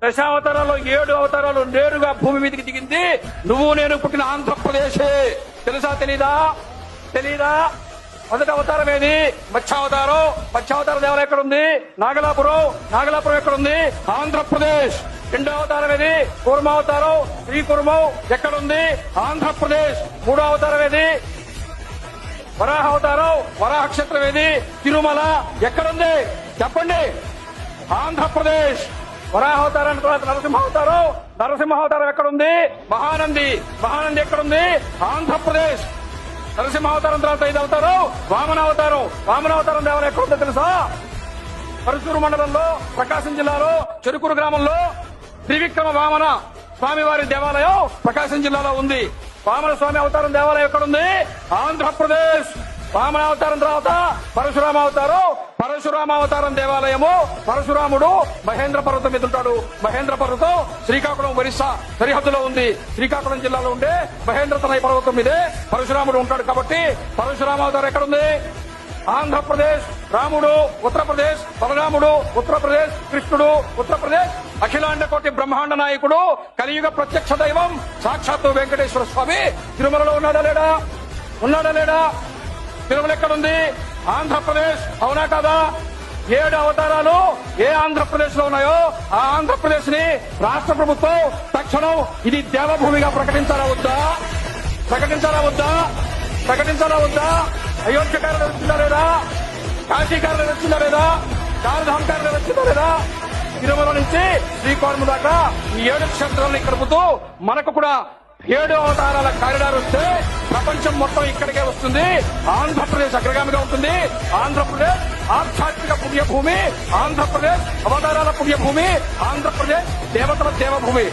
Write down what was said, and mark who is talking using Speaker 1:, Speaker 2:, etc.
Speaker 1: దశావతారాలు 7 అవతారాలు నేరుగా భూమి మీదకి దిగింది నువ్వు నేను పుట్టిన ఆంధ్రప్రదేశే. తెలుసా తెలీదా? మొదటి అవతారం ఏది? మత్స్యావతారం. మత్స్యావతార దేవాలయం ఎక్కడుంది? నాగలాపురం ఎక్కడుంది? ఆంధ్రప్రదేశ్. రెండో అవతారం ఏది? కూర్మావతారం శ్రీకుర్మం ఎక్కడుంది? ఆంధ్రప్రదేశ్. మూడో అవతారం ఏది? వరాహ అవతారం వరాహ క్షేత్రం ఏది? తిరుమల ఎక్కడుంది? చెప్పండి. ఆంధ్రప్రదేశ్. వరాహవతారం తర్వాత నరసింహావతారం ఎక్కడుంది? మహానంది ఎక్కడుంది? ఆంధ్రప్రదేశ్. నరసింహావతారం తర్వాత 5వ అవతారం వామనావతారం దేవాలయం ఎక్కడుందో తెలుసా? పరశూరు మండలంలో ప్రకాశం జిల్లాలో చెరుకూరు గ్రామంలో త్రివిక్రమ వామన స్వామివారి దేవాలయం ప్రకాశం జిల్లాలో ఉంది. వామన స్వామి అవతారం దేవాలయం ఎక్కడుంది? ఆంధ్రప్రదేశ్. వామనావతారం తర్వాత పరశురామావతారం దేవాలయము. పరశురాముడు మహేంద్ర పర్వతం మీద ఉంటాడు. మహేంద్ర పర్వతం శ్రీకాకుళం ఒరిస్సా సరిహద్దులో ఉంది. శ్రీకాకుళం జిల్లాలో ఉండే మహేంద్రతనయ పర్వతం మీదే పరశురాముడు ఉంటాడు. కాబట్టి పరశురామావతారం ఎక్కడుంది? ఆంధ్రప్రదేశ్. రాముడు ఉత్తరప్రదేశ్, బలరాముడు ఉత్తరప్రదేశ్, కృష్ణుడు ఉత్తరప్రదేశ్. అఖిలాండ కోటి బ్రహ్మాండ నాయకుడు కలియుగ ప్రత్యక్ష దైవం సాక్షాత్తు వెంకటేశ్వర స్వామి తిరుమలలో ఉన్నాడా లేడా? తిరుమల ఎక్కడుంది? ఆంధ్రప్రదేశ్. అవునా కాదా? 7 అవతారాలు ఏ ఆంధ్రప్రదేశ్ లో ఉన్నాయో ఆ ఆంధ్రప్రదేశ్ ని రాష్ట్ర ప్రభుత్వం తక్షణం ఇది దేవభూమిగా ప్రకటించాలా వద్దా? అయోధ్య కార్యాలయం వచ్చిందా లేదా? కాశీ కార్యాలయం వచ్చిందా లేదా? చార్ధామ్ కార్యాలయం వచ్చిందా లేదా? తిరుమల నుంచి శ్రీకాకుళం దాకా ఈ 7 క్షేత్రాలను కలుపుతూ మనకు కూడా 7 అవతారాల కారిడార్ వస్తే ప్రపంచం మొత్తం ఇక్కడికే వస్తుంది. ఆంధ్రప్రదేశ్ అగ్రగామిగా ఉంటుంది. ఆంధ్రప్రదేశ్ ఆధ్యాత్మిక పుణ్యభూమి, ఆంధ్రప్రదేశ్ అవతారాల పుణ్యభూమి, ఆంధ్రప్రదేశ్ దేవతల దేవభూమి.